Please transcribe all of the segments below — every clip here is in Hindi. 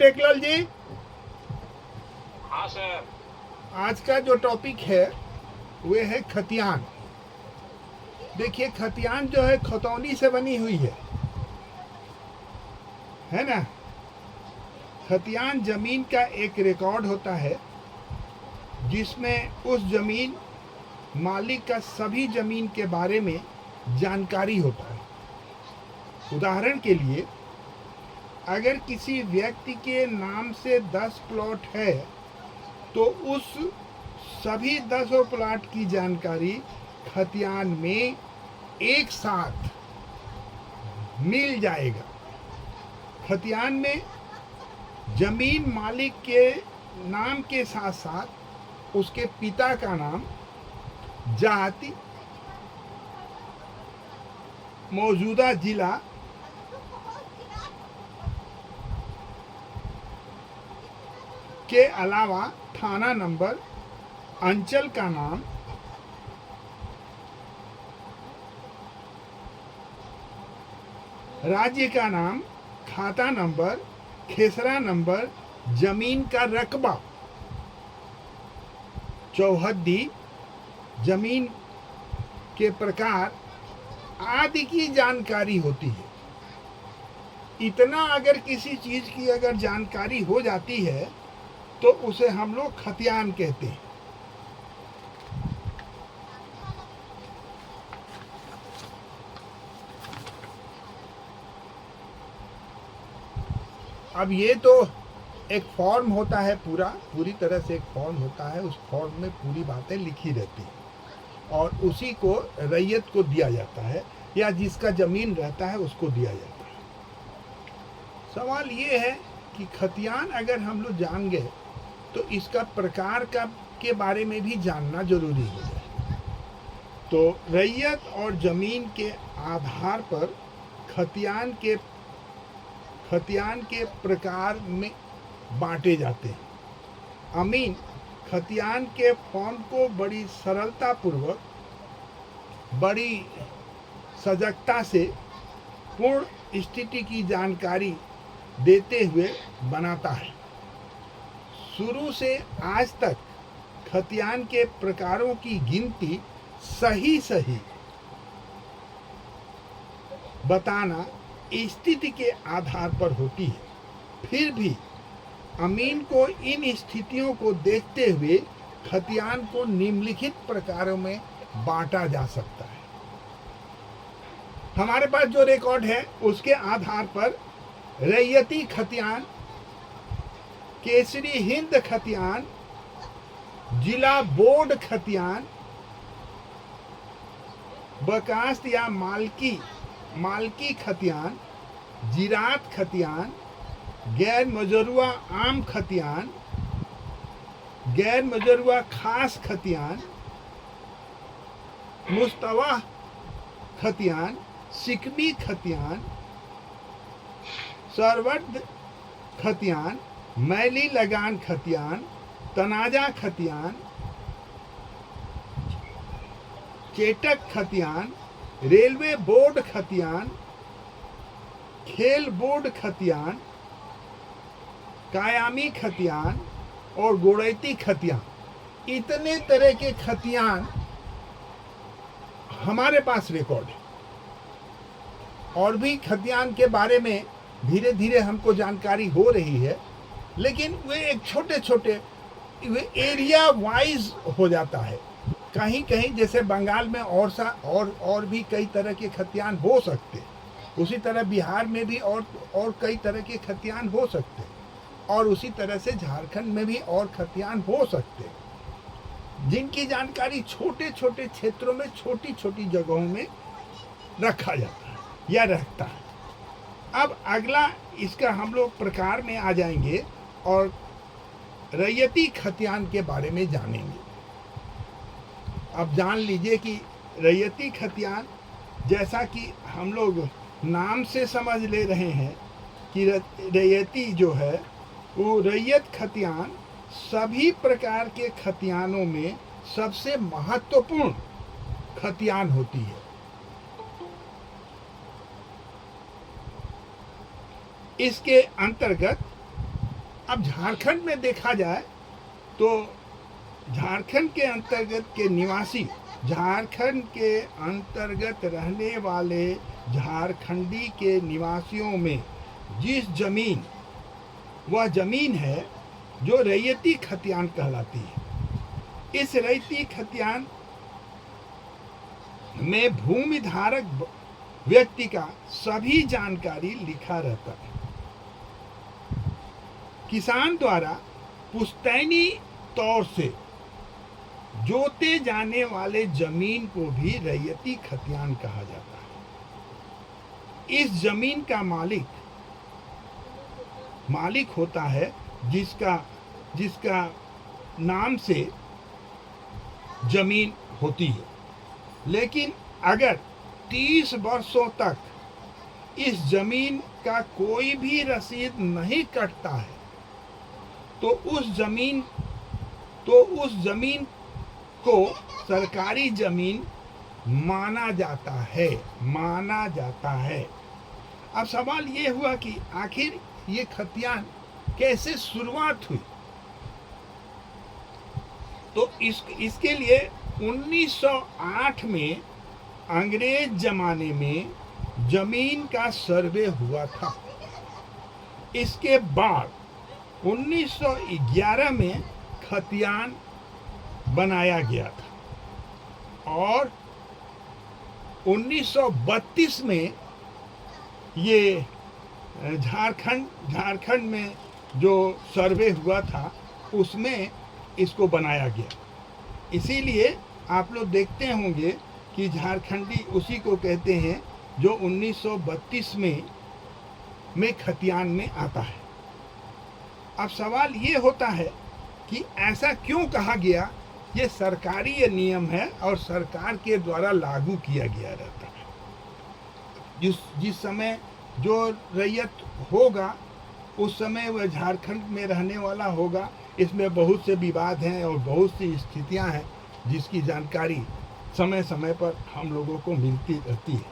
टेकलाल जी। हाँ सर। आज का जो टॉपिक है वो है खतियान। देखिए, खतियान जो है खतौनी से बनी हुई है ना। खतियान जमीन का एक रिकॉर्ड होता है जिसमें उस जमीन मालिक का सभी जमीन के बारे में जानकारी होता है। उदाहरण के लिए, अगर किसी व्यक्ति के नाम से 10 प्लॉट है तो उस सभी 10 प्लॉट की जानकारी खतियान में एक साथ मिल जाएगा। खतियान में जमीन मालिक के नाम के साथ साथ उसके पिता का नाम, जाति, मौजूदा जिला, के अलावा थाना नंबर, अंचल का नाम, राज्य का नाम, खाता नंबर, खेसरा नंबर, जमीन का रकबा, चौहद्दी, जमीन के प्रकार आदि की जानकारी होती है। इतना अगर किसी चीज की अगर जानकारी हो जाती है तो उसे हम लोग खतियान कहते हैं। अब ये तो एक फॉर्म होता है, पूरी तरह से एक फॉर्म होता है। उस फॉर्म में पूरी बातें लिखी रहती हैं और उसी को रैयत को दिया जाता है या जिसका जमीन रहता है उसको दिया जाता है। सवाल ये है कि खतियान अगर हम लोग जान गए तो इसका प्रकार के बारे में भी जानना जरूरी हो जाए। तो रैयत और जमीन के आधार पर खतियान के प्रकार में बांटे जाते हैं। अमीन खतियान के फॉर्म को बड़ी सरलता पूर्वक, बड़ी सजगता से पूर्ण स्थिति की जानकारी देते हुए बनाता है। शुरू से आज तक खतियान के प्रकारों की गिनती सही बताना स्थिति के आधार पर होती है। फिर भी अमीन को इन स्थितियों को देखते हुए खतियान को निम्नलिखित प्रकारों में बांटा जा सकता है। हमारे पास जो रिकॉर्ड है उसके आधार पर रैयती खतियान, केसरी हिंद खतियान, जिला बोर्ड खतियान, बकास्त या मालकी खतियान, जिरात खतियान, गैर मजरूआ आम खतियान, गैर मजरूआ खास खतियान, मुस्तवा खतियान, सिकमी खतियान, सरवर्द खतियान, मैली लगान खतियान, तनाजा खतियान, चेटक खतियान, रेलवे बोर्ड खतियान, खेल बोर्ड खतियान, कायामी खतियान और गोड़ैती खतियान, इतने तरह के खतियान हमारे पास रिकॉर्ड है। और भी खतियान के बारे में धीरे धीरे हमको जानकारी हो रही है, लेकिन वे एक छोटे वे एरिया वाइज हो जाता है। कहीं कहीं जैसे बंगाल में और भी कई तरह के खतियान हो सकते हैं, उसी तरह बिहार में भी और कई तरह के खतियान हो सकते हैं, और उसी तरह से झारखंड में भी और खतियान हो सकते हैं, जिनकी जानकारी छोटे क्षेत्रों में छोटी जगहों में रखा जाता है या रहता है। अब अगला इसका हम लोग प्रकार में आ जाएंगे और रैयती खतियान के बारे में जानेंगे। अब जान लीजिए कि रैयती खतियान, जैसा कि हम लोग नाम से समझ ले रहे हैं कि रैयती जो है वो रैयत खतियान सभी प्रकार के खतियानों में सबसे महत्वपूर्ण खतियान होती है। इसके अंतर्गत अब झारखंड में देखा जाए तो झारखंड के अंतर्गत के निवासी, झारखंड के अंतर्गत रहने वाले झारखंडी के निवासियों में जिस जमीन, वह जमीन है जो रैयती खतियान कहलाती है। इस रैयती खतियान में भूमि धारक व्यक्ति का सभी जानकारी लिखा रहता है। किसान द्वारा पुश्तैनी तौर से जोते जाने वाले जमीन को भी रैयती खतियान कहा जाता है। इस जमीन का मालिक होता है जिसका नाम से जमीन होती है। लेकिन अगर 30 वर्षों तक इस जमीन का कोई भी रसीद नहीं कटता है तो उस जमीन को सरकारी जमीन माना जाता है। अब सवाल ये हुआ कि आखिर ये खतियान कैसे शुरुआत हुई। तो इसके लिए 1908 में अंग्रेज जमाने में जमीन का सर्वे हुआ था। इसके बाद 1911 में खतियान बनाया गया था और 1932 में ये झारखंड में जो सर्वे हुआ था उसमें इसको बनाया गया। इसीलिए आप लोग देखते होंगे कि झारखंडी उसी को कहते हैं जो 1932 में खतियान में आता है। अब सवाल ये होता है कि ऐसा क्यों कहा गया। ये सरकारी ये नियम है और सरकार के द्वारा लागू किया गया रहता है। जिस समय जो रैयत होगा उस समय वह झारखंड में रहने वाला होगा। इसमें बहुत से विवाद हैं और बहुत सी स्थितियां हैं जिसकी जानकारी समय समय पर हम लोगों को मिलती रहती है।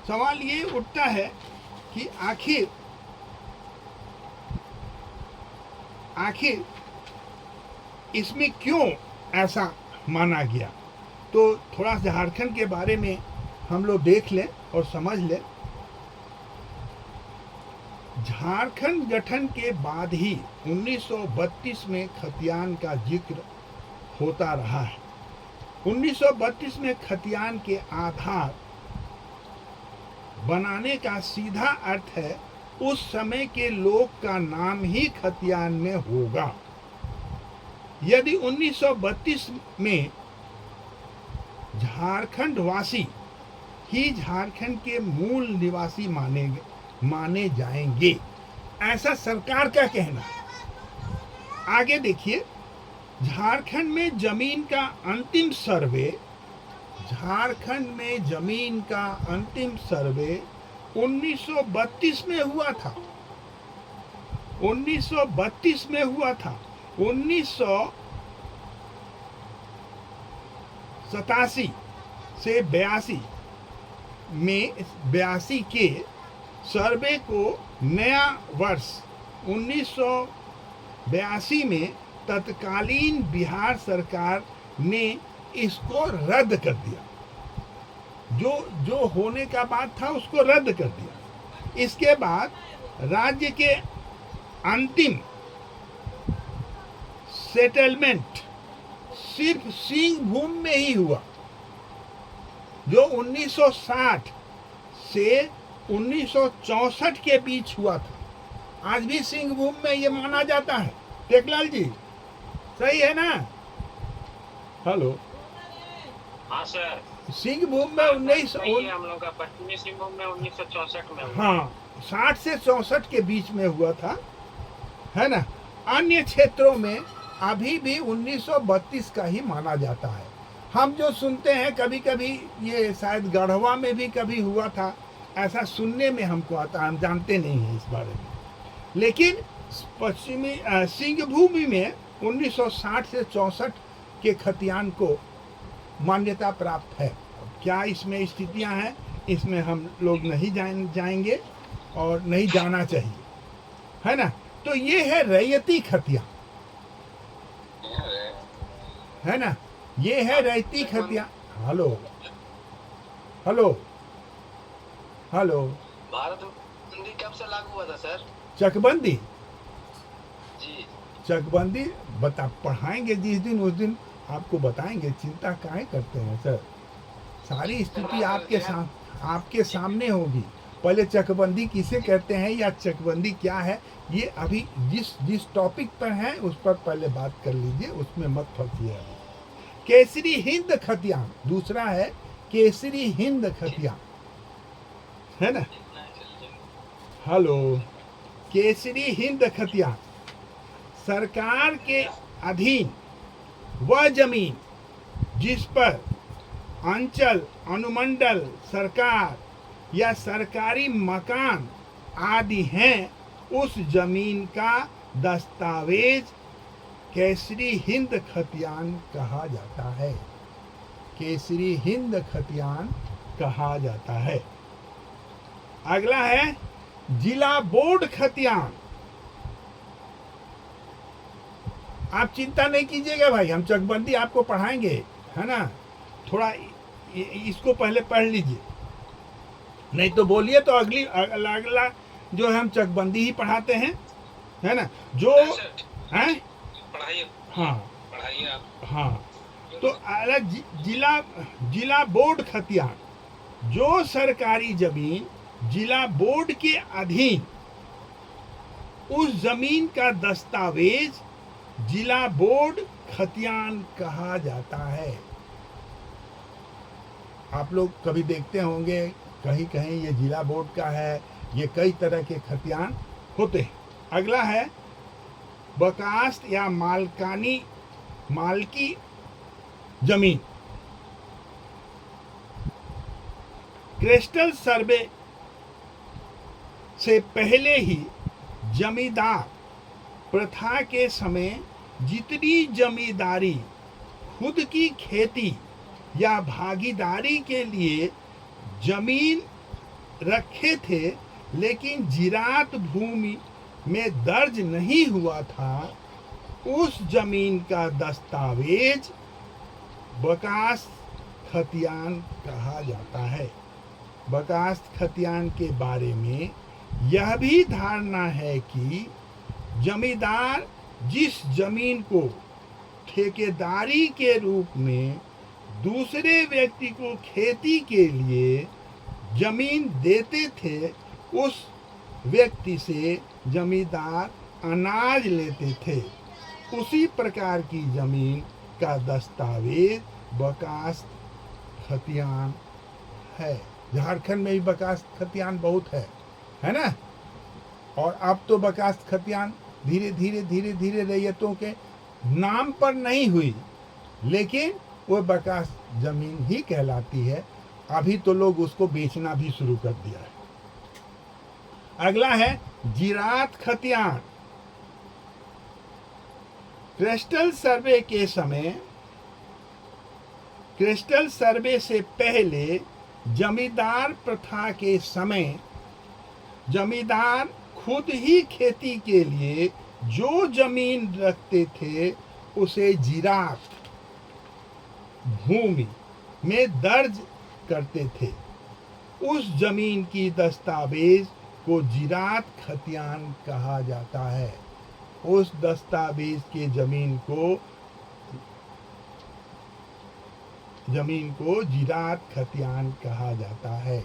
सवाल ये उठता है कि आखिर इसमें क्यों ऐसा माना गया। तो थोड़ा झारखंड के बारे में हम लोग देख लें और समझ लें। झारखंड गठन के बाद ही 1932 में खतियान का जिक्र होता रहा है। 1932 में खतियान के आधार बनाने का सीधा अर्थ है उस समय के लोग का नाम ही खतियान में होगा। यदि 1932 में झारखंड वासी ही झारखंड के मूल निवासी माने जाएंगे, ऐसा सरकार का कहना है। आगे देखिए, झारखंड में जमीन का अंतिम सर्वे 1932 में हुआ था। 1987 से 82 के सर्वे को नया वर्ष 1982 में तत्कालीन बिहार सरकार ने इसको रद्द कर दिया। जो होने का बात था उसको रद्द कर दिया। इसके बाद राज्य के अंतिम सेटलमेंट सिर्फ सिंहभूम में ही हुआ, जो 1960 से 1964 के बीच हुआ था। आज भी सिंहभूम में ये माना जाता है। टेकलाल जी, सही है ना? हेलो, हाँ सर। सिंहभूम में हम लोग का पश्चिमी सिंहभूम में 1964 में हुआ। हाँ, 60 से 64 के बीच में हुआ था, है ना। अन्य क्षेत्रों में अभी भी 1932 का ही माना जाता है। हम जो सुनते हैं कभी कभी ये शायद गढ़वा में भी कभी हुआ था, ऐसा सुनने में हमको आता है। हम जानते नहीं हैं इस बारे में। लेकिन पश्चिमी सिंहभूमि में 1960 से 64 के खतियान को मान्यता प्राप्त है। क्या इसमें स्थितियां हैं, इसमें हम लोग नहीं जाएंगे और नहीं जाना चाहिए, है ना। तो ये है रैयती खतियान, है ना, ये है रैयती खतियान। Hello hello hello. भारत बंदी कब से लागू हुआ था सर? चकबंदी, जी चकबंदी बता पढ़ाएंगे जिस दिन उस दिन आपको बताएंगे, चिंता काहे करते हैं सर। सारी स्थिति आपके सामने होगी। पहले चकबंदी किसे कहते हैं या चकबंदी क्या है, ये अभी जिस टॉपिक पर है उस पर पहले बात कर लीजिए, उसमें मत फंसिए अभी। केसरी हिंद खतियान दूसरा है, केसरी हिंद खतियान, है ना। हेलो। केसरी हिंद खतियान सरकार के अधीन वह जमीन जिस पर अंचल, अनुमंडल, सरकार या सरकारी मकान आदि हैं, उस जमीन का दस्तावेज केसरी हिंद खतियान कहा जाता है। केसरी हिंद खतियान कहा जाता है। अगला है जिला बोर्ड खतियान। आप चिंता नहीं कीजिएगा भाई, हम चकबंदी आपको पढ़ाएंगे, है ना। थोड़ा इसको पहले पढ़ लीजिए, नहीं तो बोलिए तो अगला जो है हम चकबंदी ही पढ़ाते हैं, है ना। जो है पढ़ाइए, हाँ पढ़ाइए आप। हाँ, तो अलग जिला बोर्ड खतियान, जो सरकारी जमीन जिला बोर्ड के अधीन, उस जमीन का दस्तावेज जिला बोर्ड खतियान कहा जाता है। आप लोग कभी देखते होंगे कहीं कहीं ये जिला बोर्ड का है, ये कई तरह के खतियान होते हैं। अगला है बकास्त या मालकी जमीन। क्रिस्टल सर्वे से पहले ही जमींदार प्रथा के समय जितनी जमींदारी खुद की खेती या भागीदारी के लिए जमीन रखे थे, लेकिन जिरात भूमि में दर्ज नहीं हुआ था, उस जमीन का दस्तावेज बकास्त खतियान कहा जाता है। बकास्त खतियान के बारे में यह भी धारणा है कि जमींदार जिस जमीन को ठेकेदारी के रूप में दूसरे व्यक्ति को खेती के लिए जमीन देते थे, उस व्यक्ति से जमींदार अनाज लेते थे। उसी प्रकार की जमीन का दस्तावेज बकास्त खतियान है। झारखंड में भी बकास्त खतियान बहुत है ना। और अब तो बकास्त खतियान धीरे धीरे रैयतों के नाम पर नहीं हुई, लेकिन वो बकास्त जमीन ही कहलाती है। अभी तो लोग उसको बेचना भी शुरू कर दिया है। अगला है जिरात खतियान। क्रिस्टल सर्वे के समय, क्रिस्टल सर्वे से पहले जमींदार प्रथा के समय जमींदार खुद ही खेती के लिए जो जमीन रखते थे उसे जिरात भूमि में दर्ज करते थे। उस जमीन की दस्तावेज को जिरात खतियान कहा जाता है। उस दस्तावेज के जमीन को जिरात खतियान कहा जाता है।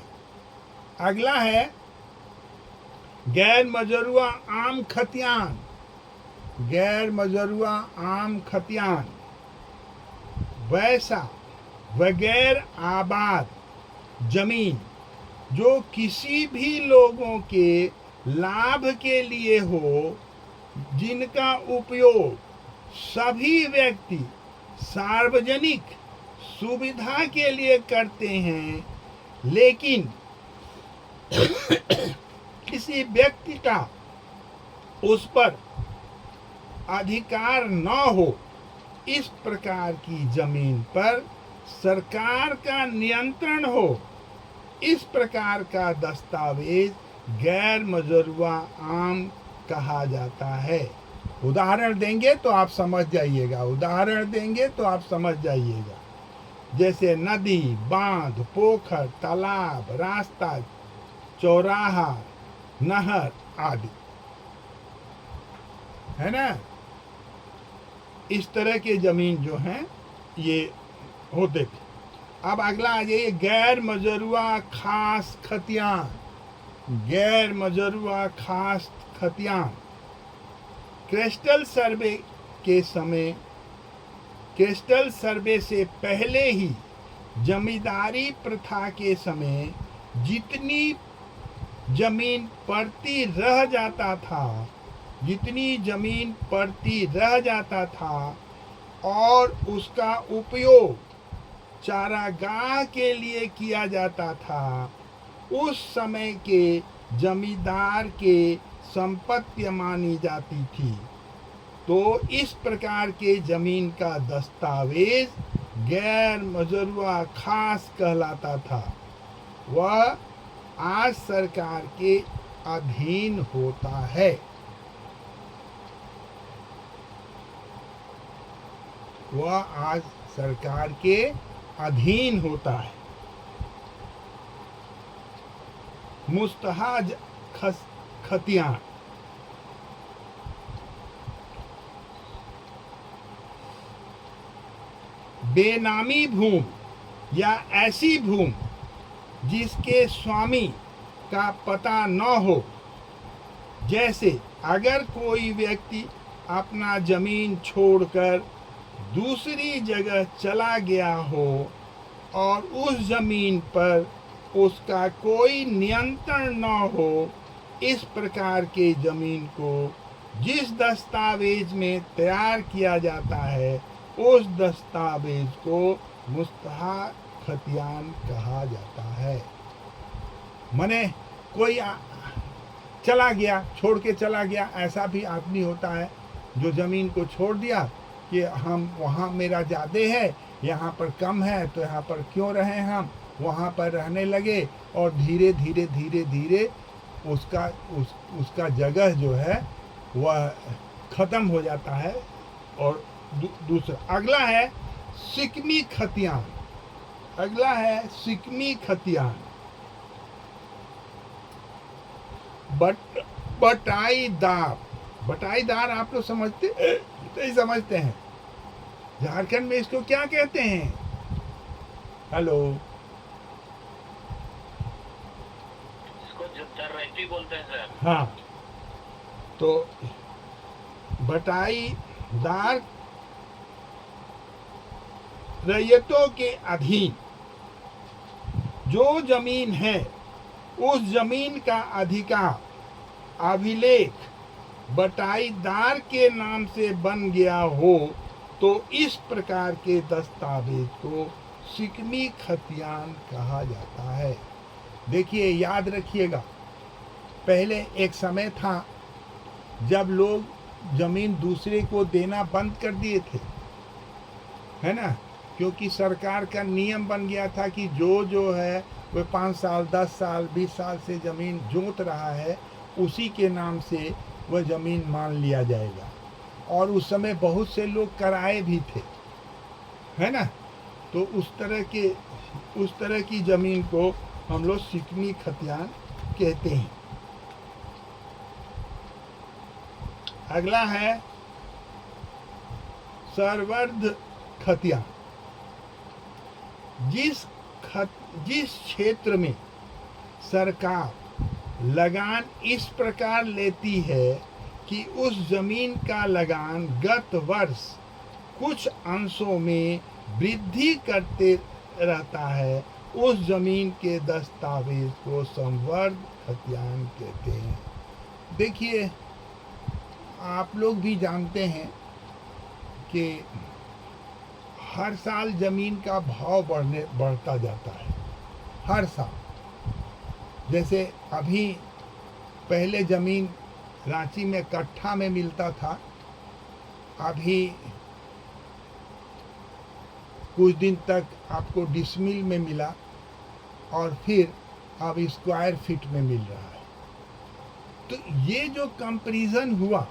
अगला है गैर मजरूआ आम खतियान। गैर मजरूआ आम खतियान वैसा बगैर आबाद जमीन जो किसी भी लोगों के लाभ के लिए हो, जिनका उपयोग सभी व्यक्ति सार्वजनिक सुविधा के लिए करते हैं, लेकिन किसी व्यक्ति का उस पर अधिकार न हो, इस प्रकार की जमीन पर सरकार का नियंत्रण हो, इस प्रकार का दस्तावेज गैर मजरूआ आम कहा जाता है। उदाहरण देंगे तो आप समझ जाइएगा, उदाहरण देंगे तो आप समझ जाइएगा। जैसे नदी, बांध, पोखर, तालाब, रास्ता, चौराहा, नहर आदि, है ना। इस तरह के जमीन जो हैं ये होते थे। अब अगला आ जाइए, गैर मजरूआ खास खतियान। गैर मजरूआ खास खतियान क्रिस्टल सर्वे के समय, क्रिस्टल सर्वे से पहले ही जमींदारी प्रथा के समय जितनी जमीन पड़ती रह जाता था, जितनी जमीन पड़ती रह जाता था और उसका उपयोग चारागाह के लिए किया जाता था, उस समय के जमींदार के संपत्ति मानी जाती थी। तो इस प्रकार के जमीन का दस्तावेज गैर मजरूआ खास कहलाता था। वह आज सरकार के अधीन होता है। वह आज सरकार के अधीन होता है। मुस्तहाज खतियान बेनामी भूमि या ऐसी भूमि जिसके स्वामी का पता न हो। जैसे अगर कोई व्यक्ति अपना जमीन छोड़कर दूसरी जगह चला गया हो और उस जमीन पर उसका कोई नियंत्रण न हो, इस प्रकार के जमीन को जिस दस्तावेज में तैयार किया जाता है, उस दस्तावेज को मुस्तहाज खतियान कहा जाता है। माने कोई चला गया, छोड़ के चला गया। ऐसा भी आदमी होता है जो ज़मीन को छोड़ दिया कि हम वहाँ मेरा ज़्यादा है, यहाँ पर कम है, तो यहाँ पर क्यों रहें, हम वहाँ पर रहने लगे और धीरे धीरे धीरे धीरे उसका जगह जो है वह ख़त्म हो जाता है। और दूसरा अगला है सिकमी खतियान। अगला है सिकमी खतियान। बटाईदार। बटाईदार आप लोग समझते हैं। झारखंड में इसको क्या कहते हैं? हेलो, इसको जर्रैती बोलते हैं सर। हाँ, तो बटाईदार रैयतों के अधीन जो जमीन है, उस जमीन का अधिकार अभिलेख बटाईदार के नाम से बन गया हो, तो इस प्रकार के दस्तावेज को सिकमी खतियान कहा जाता है। देखिए, याद रखिएगा, पहले एक समय था जब लोग जमीन दूसरे को देना बंद कर दिए थे, है ना, क्योंकि सरकार का नियम बन गया था कि जो है वह 5 साल 10 साल 20 साल से ज़मीन जोत रहा है, उसी के नाम से वह ज़मीन मान लिया जाएगा। और उस समय बहुत से लोग कराए भी थे, है ना। तो उस तरह की ज़मीन को हम लोग सिकमी खतियान कहते हैं। अगला है सरवर्ध खतियान। जिस क्षेत्र में सरकार लगान इस प्रकार लेती है कि उस जमीन का लगान गत वर्ष कुछ अंशों में वृद्धि करते रहता है, उस जमीन के दस्तावेज को संवर्ध खतियान कहते हैं। देखिए, आप लोग भी जानते हैं कि हर साल ज़मीन का भाव बढ़ता जाता है, हर साल। जैसे अभी पहले ज़मीन रांची में कट्ठा में मिलता था, अभी कुछ दिन तक आपको डिसमिल में मिला और फिर अब स्क्वायर फीट में मिल रहा है। तो ये जो कंपैरिजन हुआ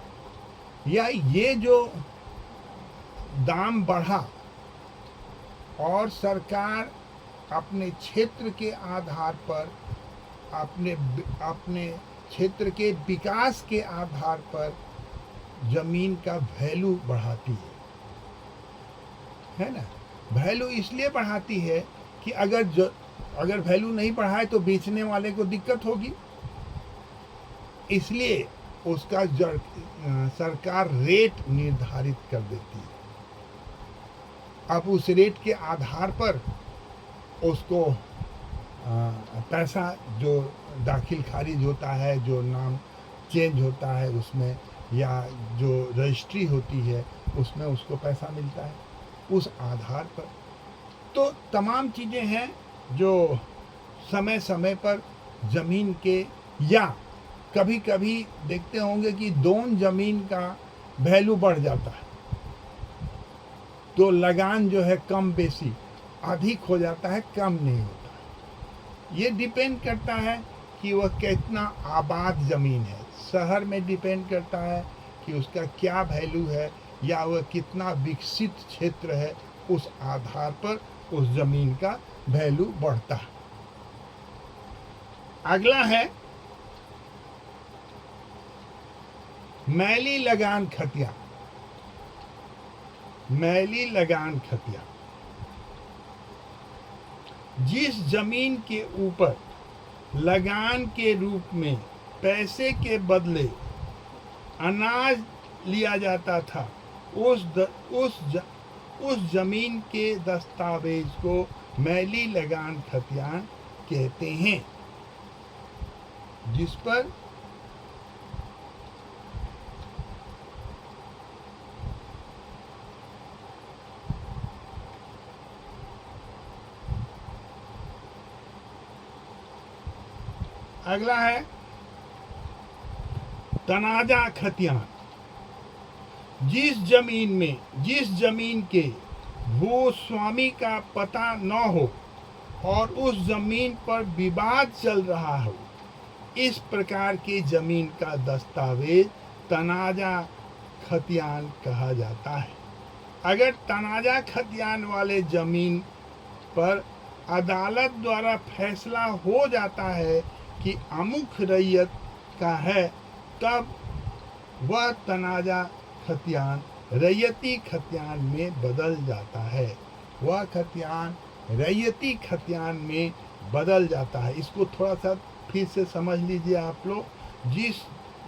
या ये जो दाम बढ़ा और सरकार अपने क्षेत्र के आधार पर अपने क्षेत्र के विकास के आधार पर जमीन का वैल्यू बढ़ाती है ना। वैल्यू इसलिए बढ़ाती है कि अगर वैल्यू नहीं बढ़ाए तो बेचने वाले को दिक्कत होगी, इसलिए उसका सरकार रेट निर्धारित कर देती है। अब उस रेट के आधार पर उसको पैसा जो दाखिल खारिज होता है, जो नाम चेंज होता है उसमें, या जो रजिस्ट्री होती है उसमें उसको पैसा मिलता है उस आधार पर। तो तमाम चीज़ें हैं जो समय समय पर ज़मीन के, या कभी कभी देखते होंगे कि दोनों ज़मीन का वैल्यू बढ़ जाता है तो लगान जो है कम बेसी अधिक हो जाता है, कम नहीं होता है। ये डिपेंड करता है कि वह कितना आबाद ज़मीन है। शहर में डिपेंड करता है कि उसका क्या वैल्यू है, या वह कितना विकसित क्षेत्र है, उस आधार पर उस ज़मीन का वैल्यू बढ़ता है। अगला है मैली लगान खतिया। मैली लगान खतिया जिस जमीन के ऊपर लगान के रूप में पैसे के बदले अनाज लिया जाता था, उस जमीन के दस्तावेज को मैली लगान खतियान कहते हैं, जिस पर अगला है तनाजा खतियान। जिस जमीन के भूस्वामी का पता न हो और उस जमीन पर विवाद चल रहा हो, इस प्रकार की जमीन का दस्तावेज तनाजा खतियान कहा जाता है। अगर तनाजा खतियान वाले जमीन पर अदालत द्वारा फैसला हो जाता है कि अमुक रैयत का है, तब वह तनाजा खतियान रैयती खतियान में बदल जाता है। वह खतियान रैयती खतियान में बदल जाता है। इसको थोड़ा सा फिर से समझ लीजिए आप लोग। जिस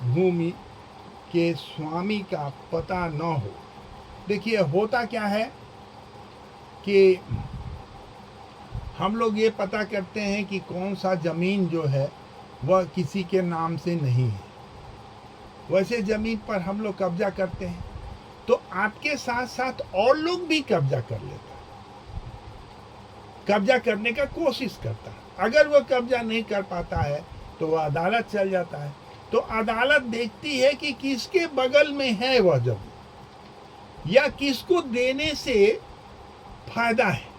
भूमि के स्वामी का पता न हो, देखिए होता क्या है कि हम लोग ये पता करते हैं कि कौन सा ज़मीन जो है वह किसी के नाम से नहीं है। वैसे ज़मीन पर हम लोग कब्जा करते हैं तो आपके साथ साथ और लोग भी कब्जा कर लेता है, कब्जा करने का कोशिश करता है। अगर वह कब्जा नहीं कर पाता है तो वह अदालत चल जाता है। तो अदालत देखती है कि किसके बगल में है वह जमीन, या किसको देने से फायदा है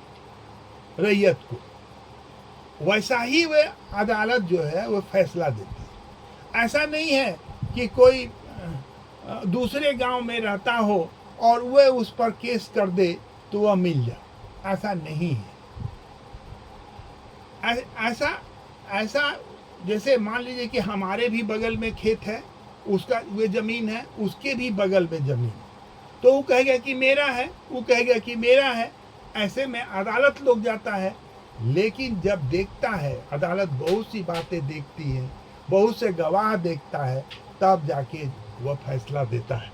रैयत को, वैसा ही वह अदालत जो है वह फैसला देती है। ऐसा नहीं है कि कोई दूसरे गांव में रहता हो और वह उस पर केस कर दे तो वह मिल जाए, ऐसा नहीं है। ऐसा जैसे मान लीजिए कि हमारे भी बगल में खेत है, उसका वो ज़मीन है, उसके भी बगल में ज़मीन, तो वो कहेगा कि मेरा है, वो कहेगा कि मेरा है। ऐसे में अदालत लोग जाता है, लेकिन जब देखता है अदालत बहुत सी बातें देखती है, बहुत से गवाह देखता है, तब जाके वह फैसला देता है।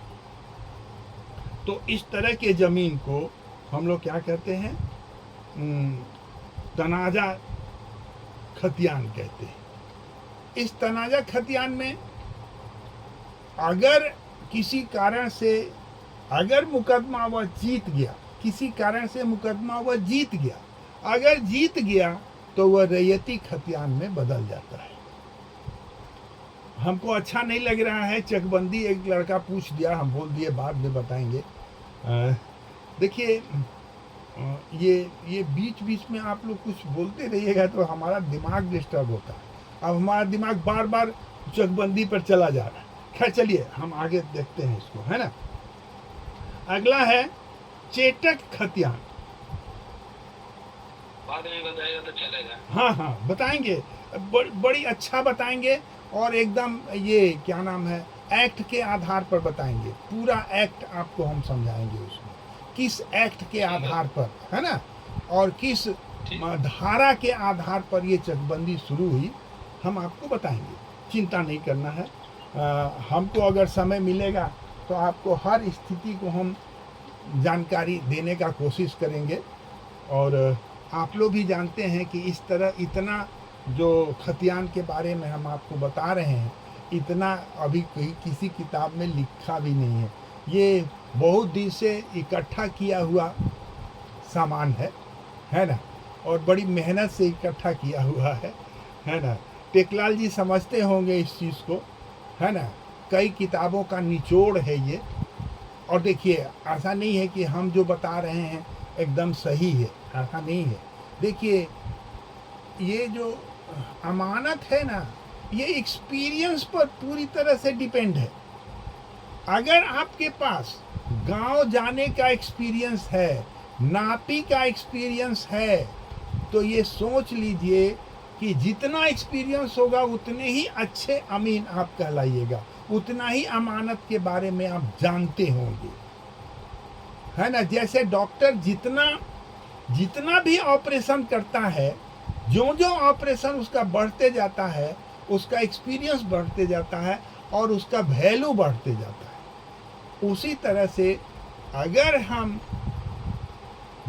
तो इस तरह के ज़मीन को हम लोग क्या कहते हैं, तनाजा खतियान कहते हैं। इस तनाजा खतियान में अगर किसी कारण से, अगर मुकदमा वह जीत गया, किसी कारण से मुकदमा वह जीत गया, अगर जीत गया तो वह रैयती खतियान में बदल जाता है। हमको अच्छा नहीं लग रहा है चकबंदी, एक लड़का पूछ दिया, हम बोल दिए बाद में बताएंगे। देखिए ये बीच बीच में आप लोग कुछ बोलते रहिएगा तो हमारा दिमाग डिस्टर्ब होता है। अब हमारा दिमाग बार बार चकबंदी पर चला जा रहा है। खैर चलिए हम आगे देखते हैं इसको, है ना। अगला है चेटक खतियान। बाद में बताएगा तो चलेगा। हाँ हाँ बताएंगे, बड़ी अच्छा बताएंगे, और एकदम ये क्या नाम है, एक्ट के आधार पर बताएंगे। पूरा एक्ट आपको हम समझाएंगे उसमें, किस एक्ट के आधार पर, है ना, और किस धारा के आधार पर ये चकबंदी शुरू हुई, हम आपको बताएंगे। चिंता नहीं करना है। हमको अगर समय मिलेगा तो आपको हर स्थिति को हम जानकारी देने का कोशिश करेंगे। और आप लोग भी जानते हैं कि इस तरह इतना जो खतियान के बारे में हम आपको बता रहे हैं, इतना अभी किसी किताब में लिखा भी नहीं है। ये बहुत दिन से इकट्ठा किया हुआ सामान है ना, और बड़ी मेहनत से इकट्ठा किया हुआ है ना। टेकलाल जी समझते होंगे इस चीज़ को, है ना। कई किताबों का निचोड़ है ये। और देखिए ऐसा नहीं है कि हम जो बता रहे हैं एकदम सही है, ऐसा नहीं है। देखिए ये जो अमानत है ना, ये एक्सपीरियंस पर पूरी तरह से डिपेंड है। अगर आपके पास गांव जाने का एक्सपीरियंस है, नापी का एक्सपीरियंस है, तो ये सोच लीजिए कि जितना एक्सपीरियंस होगा उतने ही अच्छे अमीन आप कहलाइएगा, उतना ही अमानत के बारे में आप जानते होंगे, है ना। जैसे डॉक्टर जितना भी ऑपरेशन करता है, जो ऑपरेशन उसका बढ़ते जाता है, उसका एक्सपीरियंस बढ़ते जाता है और उसका वैल्यू बढ़ते जाता है। उसी तरह से अगर हम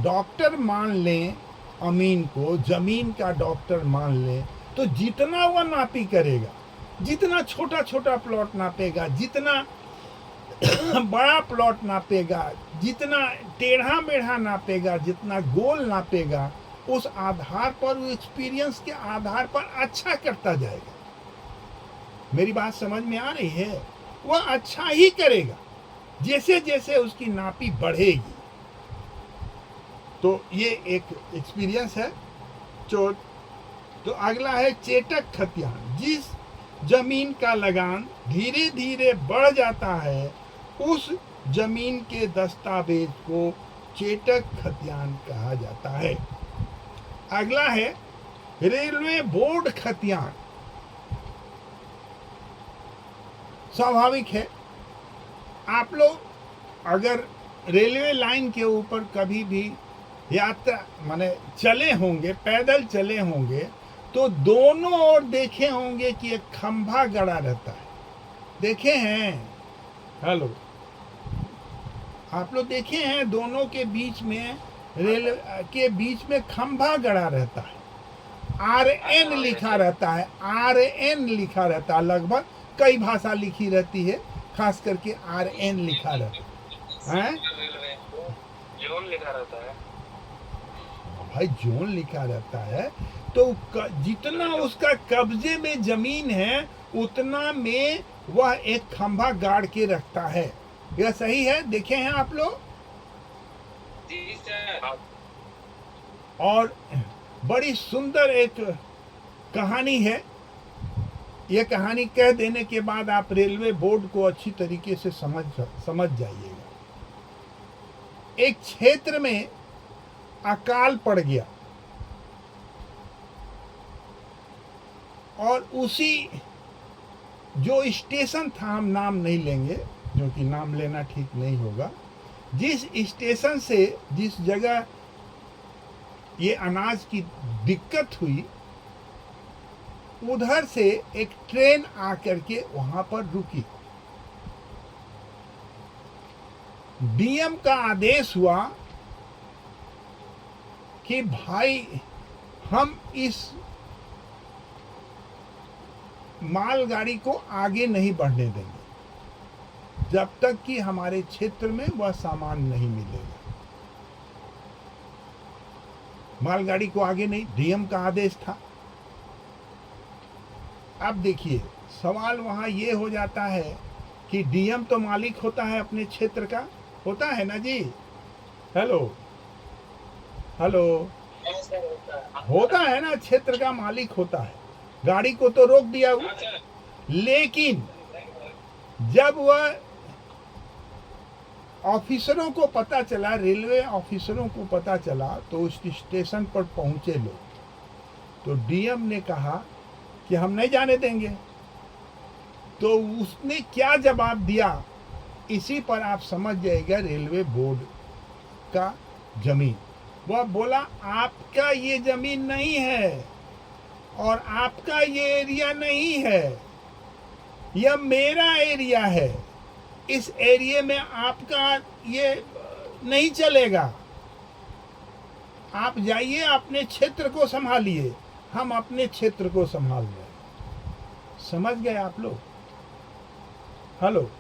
डॉक्टर मान लें, अमीन को ज़मीन का डॉक्टर मान लें, तो जितना वह नापी करेगा, जितना छोटा छोटा प्लॉट नापेगा, जितना बड़ा प्लॉट नापेगा, जितना टेढ़ा मेढ़ा नापेगा, जितना गोल नापेगा, उस आधार पर, वो एक्सपीरियंस के आधार पर अच्छा करता जाएगा। मेरी बात समझ में आ रही है? वह अच्छा ही करेगा जैसे जैसे उसकी नापी बढ़ेगी। तो ये एक एक्सपीरियंस है। तो अगला है चेटक खतियान। जिस जमीन का लगान धीरे धीरे बढ़ जाता है, उस जमीन के दस्तावेज को चेटक खतियान कहा जाता है। अगला है रेलवे बोर्ड खतियान। स्वाभाविक है, आप लोग अगर रेलवे लाइन के ऊपर कभी भी यात्रा माने चले होंगे, पैदल चले होंगे, तो दोनों ओर देखे होंगे कि एक खंभा गड़ा रहता है। देखे हैं? हेलो, आप लोग देखे हैं? दोनों के बीच में, रेल के बीच में खंभा गड़ा रहता है। RN लिखा रहता है, RN लिखा रहता है। लगभग कई भाषा लिखी रहती है, खास करके RN लिखा रहता है। जोन लिखा रहता है भाई, जोन लिखा रहता है। तो जितना उसका कब्जे में जमीन है, उतना में वह एक खंभा गाड़ के रखता है। यह सही है? देखे हैं आप लोग? जी सर। और बड़ी सुंदर एक कहानी है। यह कहानी कह देने के बाद आप रेलवे बोर्ड को अच्छी तरीके से समझ जाइएगा। एक क्षेत्र में अकाल पड़ गया, और उसी जो स्टेशन था, हम नाम नहीं लेंगे क्योंकि नाम लेना ठीक नहीं होगा, जिस स्टेशन से, जिस जगह ये अनाज की दिक्कत हुई, उधर से एक ट्रेन आकर के वहां पर रुकी। डीएम का आदेश हुआ कि भाई, हम इस मालगाड़ी को आगे नहीं बढ़ने देंगे जब तक कि हमारे क्षेत्र में वह सामान नहीं मिलेगा। मालगाड़ी को आगे नहीं, डीएम का आदेश था। अब देखिए, सवाल वहां ये हो जाता है कि डीएम तो मालिक होता है अपने क्षेत्र का, होता है ना जी? हेलो हेलो, होता है ना, क्षेत्र का मालिक होता है। गाड़ी को तो रोक दिया हुआ, लेकिन जब वह ऑफिसरों को पता चला, रेलवे ऑफिसरों को पता चला, तो उस स्टेशन पर पहुंचे लोग, तो डीएम ने कहा कि हम नहीं जाने देंगे। तो उसने क्या जवाब दिया, इसी पर आप समझ जाइएगा रेलवे बोर्ड का जमीन। वह बोला आपका ये जमीन नहीं है और आपका ये एरिया नहीं है, यह मेरा एरिया है, इस एरिया में आपका ये नहीं चलेगा, आप जाइए अपने क्षेत्र को संभालिए, हम अपने क्षेत्र को संभाल रहे। समझ गए आप लोग? हेलो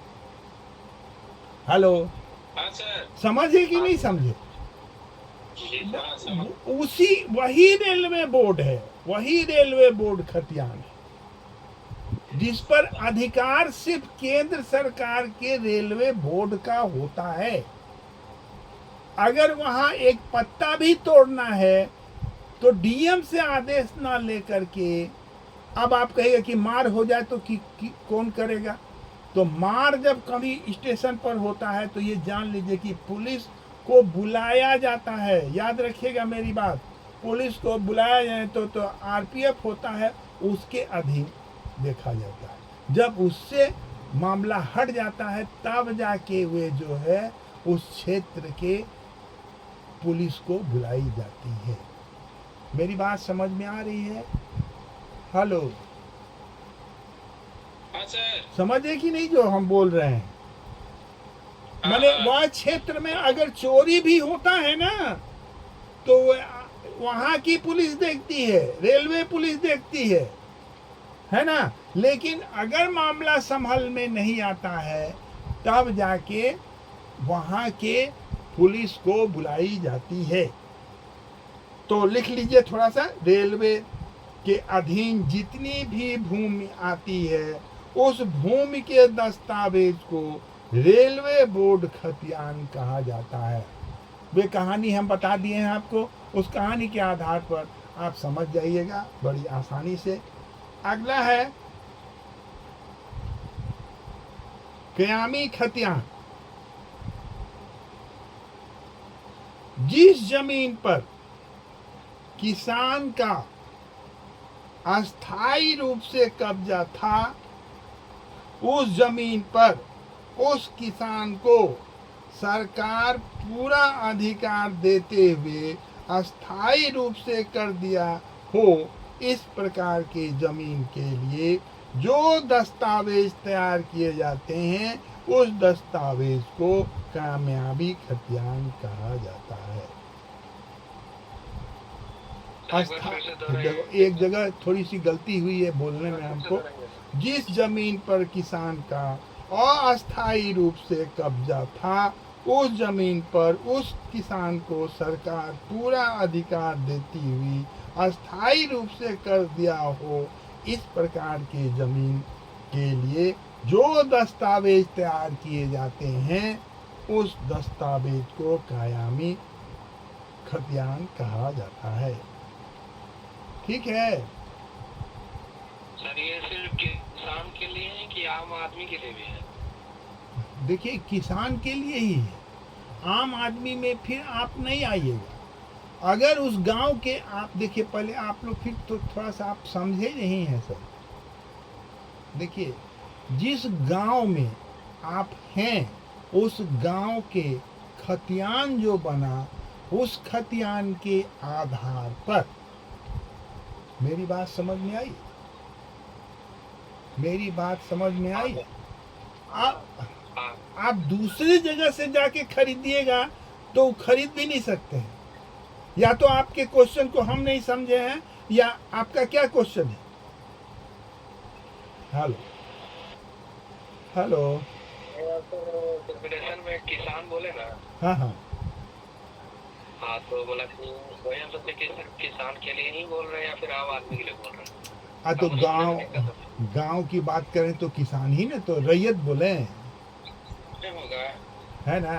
हेलो, हाँ सर। समझे कि नहीं समझे? हाँ, समझ। उसी वही रेलवे बोर्ड है, वही रेलवे बोर्ड खतियान है, जिस पर अधिकार सिर्फ केंद्र सरकार के रेलवे बोर्ड का होता है। अगर वहां एक पत्ता भी तोड़ना है तो डीएम से आदेश ना लेकर के, अब आप कहिएगा कि मार हो जाए तो कौन करेगा? तो मार जब कभी स्टेशन पर होता है तो ये जान लीजिए कि पुलिस को बुलाया जाता है। याद रखिएगा मेरी बात, पुलिस को बुलाया जाए तो आरपीएफ होता है, उसके अधीन देखा जाता है। जब उससे मामला हट जाता है तब जाके वे जो है उस क्षेत्र के पुलिस को बुलाई जाती है। मेरी बात समझ में आ रही है? हेलो, हाँ सर। समझे कि नहीं जो हम बोल रहे हैं? माने वह क्षेत्र में अगर चोरी भी होता है ना तो वहां की पुलिस देखती है, रेलवे पुलिस देखती है ना। लेकिन अगर मामला संभल में नहीं आता है तब जाके वहां के पुलिस को बुलाई जाती है। तो लिख लीजिए थोड़ा सा, रेलवे के अधीन जितनी भी भूमि आती है उस भूमि के दस्तावेज को रेलवे बोर्ड खतियान कहा जाता है। वे कहानी हम बता दिए हैं आपको, उस कहानी के आधार पर आप समझ जाइएगा बड़ी आसानी से। अगला है कयामी खतियान। जिस जमीन पर किसान का अस्थायी रूप से कब्जा था, उस जमीन पर उस किसान को सरकार पूरा अधिकार देते हुए अस्थायी रूप से कर दिया हो, इस प्रकार के जमीन के लिए जो दस्तावेज तैयार किए जाते हैं उस दस्तावेज को कामयाबी खतियान कहा जाता है। देखो एक जगह थोड़ी सी गलती हुई है बोलने में हमको। जिस जमीन पर किसान का अस्थायी रूप से कब्जा था, उस जमीन पर उस किसान को सरकार पूरा अधिकार देती हुई अस्थायी रूप से कर दिया हो, इस प्रकार के जमीन के लिए जो दस्तावेज तैयार किए जाते हैं उस दस्तावेज को कायमी खतियान कहा जाता है। ठीक है? सर ये सिर्फ किसान के लिए है कि आम आदमी के लिए भी है? देखिए किसान के लिए ही है, आम आदमी में फिर आप नहीं आइएगा। अगर उस गांव के आप देखिए, पहले आप लोग फिर तो थोड़ा सा आप समझे नहीं हैं सर। देखिए जिस गांव में आप हैं उस गांव के खतियान जो बना, उस खतियान के आधार पर, मेरी बात समझ में आई? मेरी बात समझ में आई? आप दूसरी जगह से जाके खरीदिएगा तो खरीद भी नहीं सकते हैं। या तो आपके क्वेश्चन को हम नहीं समझे हैं, या आपका क्या क्वेश्चन है? हेलो हेलो, में किसान बोले ना। हाँ हाँ हाँ, तो बोला कि वही हम सोचे कि सिर्फ किसान के लिए ही बोल रहे हैं या फिर आम आदमी के लिए बोल रहे हैं? तो गांव की बात करें तो किसान ही ना, तो रैयत बोले होगा, है ना?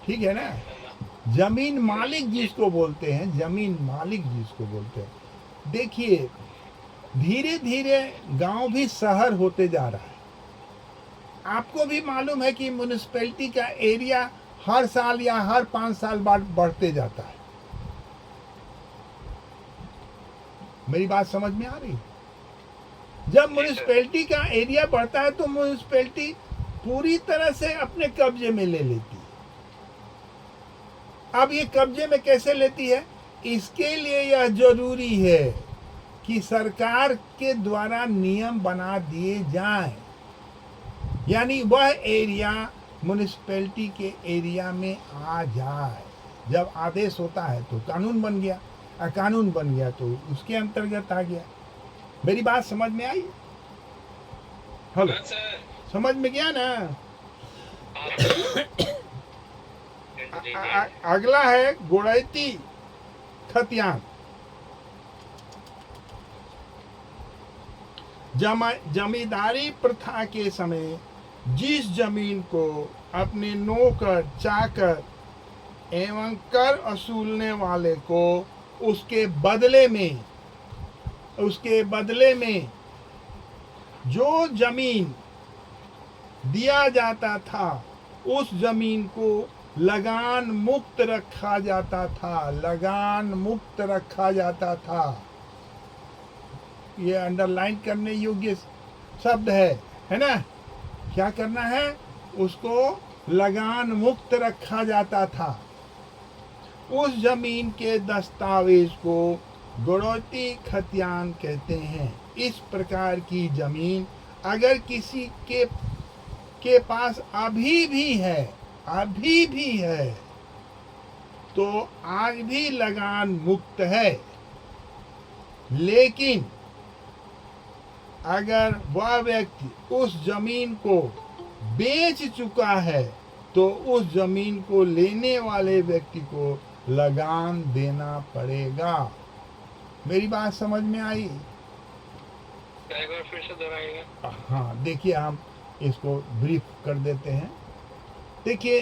ठीक है ना? जमीन मालिक जिसको बोलते हैं, जमीन मालिक जिसको बोलते हैं। देखिए धीरे धीरे गांव भी शहर होते जा रहा है। आपको भी मालूम है कि म्युनिसिपैलिटी का एरिया हर साल या हर 5 साल बाद बढ़ते जाता है। मेरी बात समझ में आ रही है? जब म्युनिसिपैलिटी का एरिया बढ़ता है तो म्युनिसिपैलिटी पूरी तरह से अपने कब्जे में ले लेती है। अब ये कब्जे में कैसे लेती है? इसके लिए यह जरूरी है कि सरकार के द्वारा नियम बना दिए जाएं, यानी वह एरिया म्युनिसिपैलिटी के एरिया में आ जाए। जब आदेश होता है तो कानून बन गया, और कानून बन गया तो उसके अंतर्गत आ गया। मेरी बात समझ में आई? हेलो, समझ में गया ना? अगला है गोड़ैती खतियान। जमींदारी प्रथा के समय जिस जमीन को अपने नौकर चाकर एवं कर वसूलने वाले को उसके बदले में जो जमीन दिया जाता था उस जमीन को लगान मुक्त रखा जाता था। लगान मुक्त रखा जाता था। ये अंडरलाइन करने योग्य शब्द है ना? क्या करना है? उसको लगान मुक्त रखा जाता था। उस जमीन के दस्तावेज को गोड़ैती खतियान कहते हैं। इस प्रकार की जमीन अगर किसी के पास अभी भी है तो आज भी लगान मुक्त है। लेकिन अगर वह व्यक्ति उस जमीन को बेच चुका है तो उस जमीन को लेने वाले व्यक्ति को लगान देना पड़ेगा। मेरी बात समझ में आई? एक बार फिर से दोहराइएगा। हाँ, देखिए हम इसको ब्रीफ कर देते हैं। देखिए,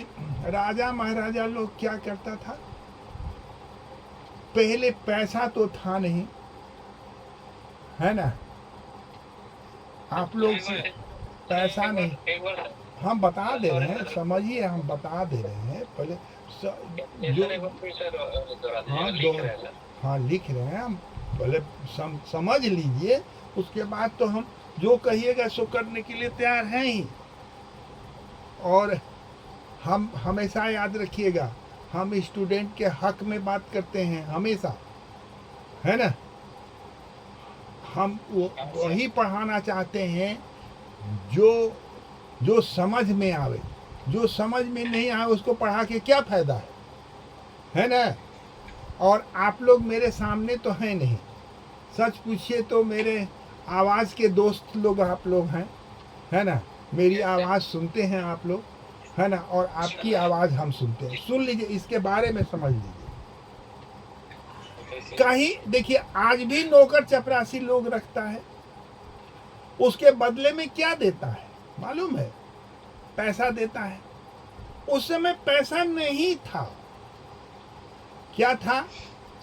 राजा महाराजा लोग क्या करता था? पहले पैसा तो था नहीं, है ना? आप लोग से पैसा नहीं, हम बता दे रहे हैं, समझिए, हम बता दे रहे हैं। पहले हाँ लिख रहे हैं हम, पहले समझ लीजिए, उसके बाद तो हम जो कहिएगा सो करने के लिए तैयार हैं ही। और हम हमेशा याद रखिएगा, हम स्टूडेंट के हक में बात करते हैं हमेशा, है ना? हम वही पढ़ाना चाहते हैं जो समझ में आवे। जो समझ में नहीं आए उसको पढ़ा के क्या फायदा है ना? और आप लोग मेरे सामने तो हैं नहीं, सच पूछिए तो मेरे आवाज़ के दोस्त लोग आप लोग हैं, है ना? मेरी आवाज़ सुनते हैं आप लोग, है ना? और आपकी आवाज़ हम सुनते हैं। सुन लीजिए, इसके बारे में समझ लीजिए। कहीं देखिए, आज भी नौकर चपरासी लोग रखता है, उसके बदले में क्या देता है मालूम है? पैसा देता है। उस समय पैसा नहीं था। क्या था?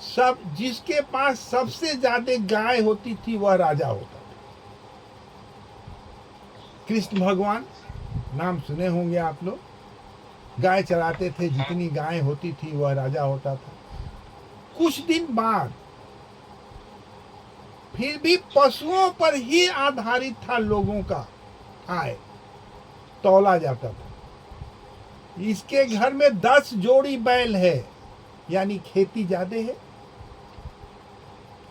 सब जिसके पास सबसे ज्यादा गाय होती थी वह राजा होता था। कृष्ण भगवान नाम सुने होंगे आप लोग, गाय चराते थे, जितनी गाय होती थी वह राजा होता था। कुछ दिन बाद फिर भी पशुओं पर ही आधारित था लोगों का आय, तौला जाता था। इसके घर में 10 जोड़ी बैल है, यानी खेती ज्यादा है।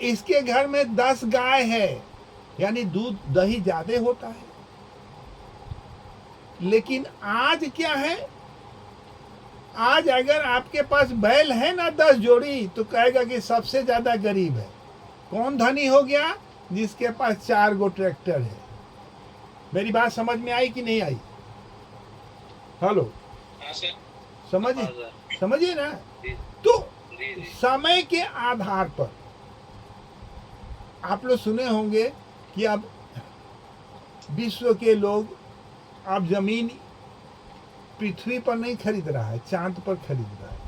इसके घर में 10 गाय है, यानी दूध दही ज्यादा होता है। लेकिन आज क्या है? आज अगर आपके पास बैल है ना 10 जोड़ी, तो कहेगा कि सबसे ज्यादा गरीब है। कौन धनी हो गया? जिसके पास 4 गो ट्रैक्टर है। मेरी बात समझ में आई कि नहीं आई? हेलो, समझिए ना? तो समय के आधार पर आप लोग सुने होंगे कि अब विश्व के लोग अब जमीन पृथ्वी पर नहीं खरीद रहा है, चांद पर खरीद रहा है।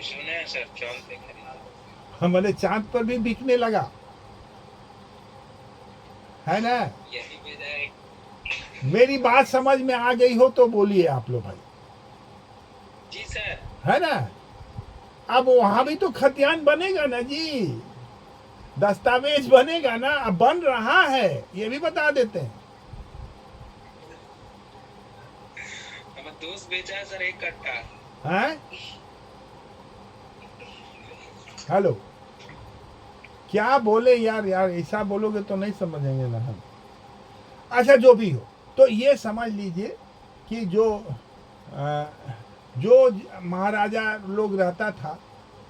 सुने सर, चांद पे खरीद। हमारे चांद पर भी बिकने लगा, है ना। यही वजह है। मेरी बात समझ में आ गई हो तो बोलिए आप लोग भाई, जी सर। है ना। अब वहां भी तो खतियान बनेगा ना जी, दस्तावेज बनेगा ना, अब बन रहा है, ये भी बता देते हैं। हमें दोस्त बेचा है सर 1 कट्टा। हैं? हेलो, क्या बोले यार, यार ऐसा बोलोगे तो नहीं समझेंगे ना हम। अच्छा जो भी हो, तो ये समझ लीजिए कि जो महाराजा लोग रहता था,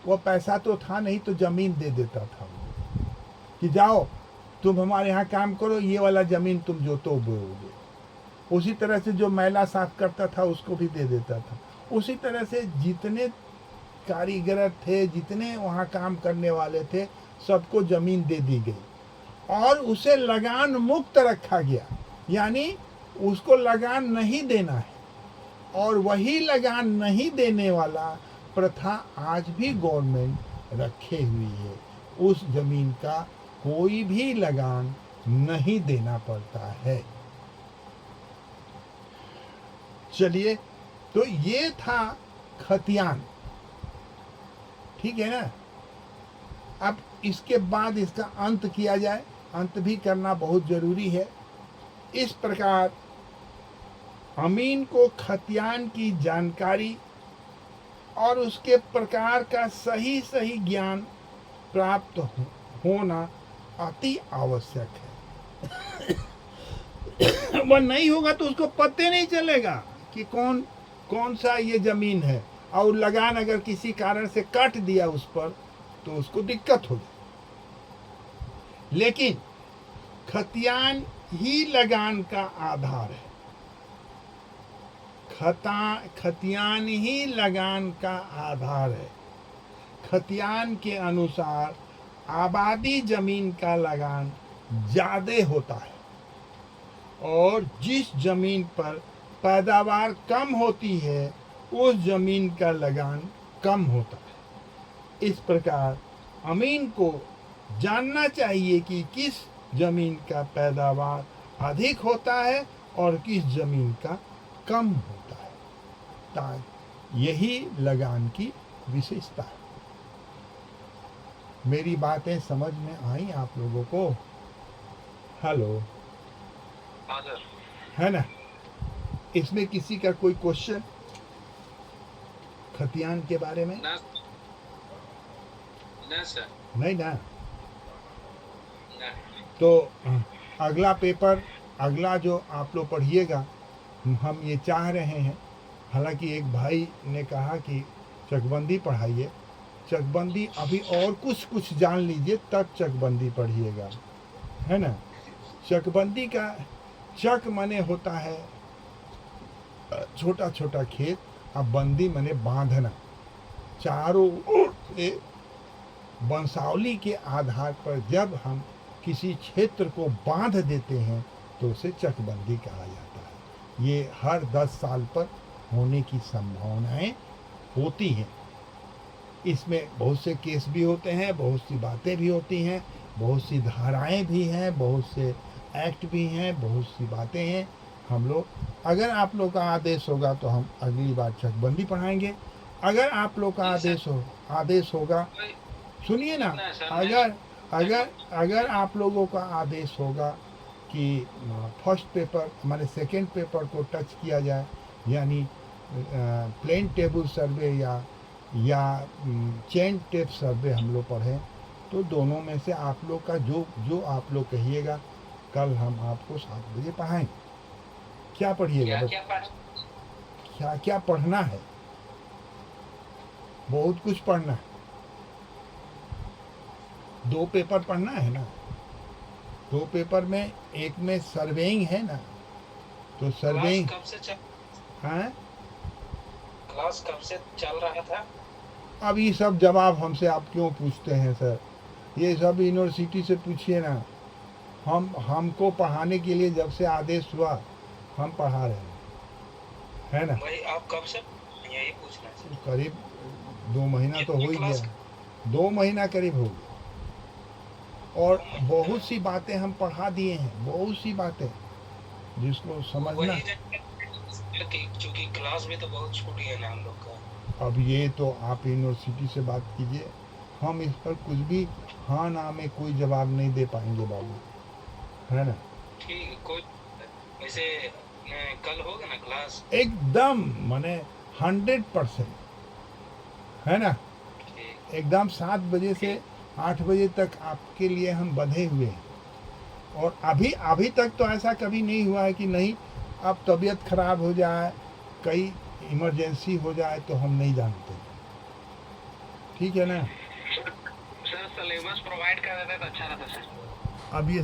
वो पैसा तो था नहीं तो जमीन दे देता था कि जाओ तुम हमारे यहाँ काम करो, ये वाला जमीन तुम जोतो बोओगे। उसी तरह से जो मैला साफ करता था उसको भी दे देता था। उसी तरह से जितने कारीगर थे, जितने वहाँ काम करने वाले थे, सबको जमीन दे दी गई और उसे लगान मुक्त रखा गया, यानी उसको लगान नहीं देना है। और वही लगान नहीं देने वाला प्रथा आज भी गवर्नमेंट रखे हुई है। उस जमीन का कोई भी लगान नहीं देना पड़ता है। चलिए, तो ये था खतियान, ठीक है ना। अब इसके बाद इसका अंत किया जाए, अंत भी करना बहुत जरूरी है। इस प्रकार अमीन को खतियान की जानकारी और उसके प्रकार का सही सही ज्ञान प्राप्त होना अति आवश्यक है। वह नहीं होगा तो उसको पता नहीं चलेगा कि कौन सा ये जमीन है, और लगान अगर किसी कारण से काट दिया उस पर तो उसको दिक्कत हो जाए। लेकिन खतियान ही लगान का आधार है, खतियान ही लगान का आधार है। खतियान के अनुसार आबादी जमीन का लगान ज़्यादा होता है और जिस जमीन पर पैदावार कम होती है उस जमीन का लगान कम होता है। इस प्रकार अमीन को जानना चाहिए कि किस जमीन का पैदावार अधिक होता है और किस जमीन का कम होता है। यही लगान की विशेषता है। मेरी बातें समझ में आई आप लोगों को? हेलो, हाँ सर। है ना। इसमें किसी का कोई क्वेश्चन खतियान के बारे में? ना सर। नहीं ना। ना। तो अगला पेपर, अगला जो आप लोग पढ़िएगा, हम ये चाह रहे हैं, हालांकि एक भाई ने कहा कि चकबंदी पढ़ाइए। चकबंदी अभी और कुछ जान लीजिए तब चकबंदी पढ़िएगा, है ना। चकबंदी का चक माने होता है छोटा छोटा खेत, अब बंदी माने बांधना। चारों ओर से वंशावली के आधार पर जब हम किसी क्षेत्र को बांध देते हैं तो उसे चकबंदी कहा जाता है। ये हर 10 साल पर होने की संभावनाएं होती हैं। इसमें बहुत से केस भी होते हैं, बहुत सी बातें भी होती हैं, बहुत सी धाराएं भी हैं, बहुत से एक्ट भी हैं, बहुत सी बातें हैं। हम लोग, अगर आप लोग का आदेश होगा तो हम अगली बार चकबंदी पढ़ाएंगे। अगर आप लोग का आदेश होगा, सुनिए ना, अगर आप लोगों का आदेश होगा कि फर्स्ट पेपर हमारे सेकेंड पेपर को टच किया जाए, यानी प्लेन टेबल सर्वे या चेन टेप सर्वे हम लोग पढ़ें, तो दोनों में से आप लोग का जो आप लोग कहिएगा, कल हम आपको 7 बजे पढ़ाएंगे। क्या पढ़िएगा? क्या पढ़ना है? बहुत कुछ पढ़ना है। 2 पेपर पढ़ना है ना। 2 पेपर में एक में सर्वेइंग है ना, तो सर्वेइंग कब से चल क्लास कब से चल रहा था? अब ये सब जवाब हमसे आप क्यों पूछते हैं सर? ये सब यूनिवर्सिटी से पूछिए ना। हमको पढ़ाने के लिए जब से आदेश हुआ हम पढ़ा रहे हैं, है ना। भाई आप कब से? यही पूछना है। करीब 2 महीना तो हो ही गया। 2 महीना करीब हो गया, और बहुत सी बातें हम पढ़ा दिए हैं, बहुत सी बातें जिसको समझना। क्योंकि क्लास में तो बहुत छूट गया ना हम लोग का। अब ये तो आप यूनिवर्सिटी से बात कीजिए, हम इस पर कुछ भी हाँ ना में कोई जवाब नहीं दे पाएंगे बाबू, है ना। ठीक, कोई वैसे कल होगा ना क्लास? एकदम माने 100%, है ना। ठीक, एकदम 7 बजे से 8 बजे तक आपके लिए हम बंधे हुए हैं। और अभी तक तो ऐसा कभी नहीं हुआ है कि नहीं अब तबीयत खराब हो जाए, कई इमरजेंसी हो जाए तो हम नहीं जानते, ठीक है ना। सर सिलेबस प्रोवाइड कर देते तो अच्छा रहता सर। अब ये